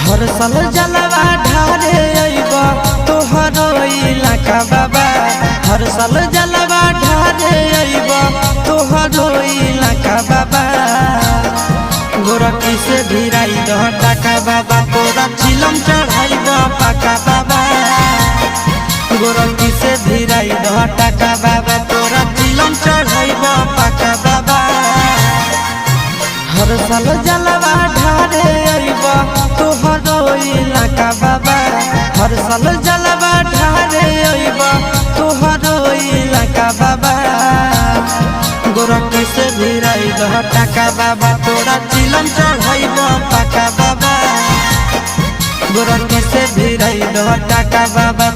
हर साल जलवा ढारे अइबा तोहरो इलाका बाबा। हर साल जलवा ढारे अइबा तोहरो इलाका बाबा। गोरखी से भिराई दह टाका बाबा, तोरा चिलम चढ़ाइबा पाका बाबा। गोरखी से भिराई दह टाका बाबा, तोरा चिलम चढ़ाइबा पाका बाबा। हर साल जलवा ढारे अइबा तोहरो इलाका बाबा। हर साल जलवा ढारे अइबा तोहरो इलाका बाबा। गोरखी से भिराई दह टाका बाबा, तोरा चिलम चढ़ाइबा पाका बाबा। गोरखी से भिराई दह टाका बाबा,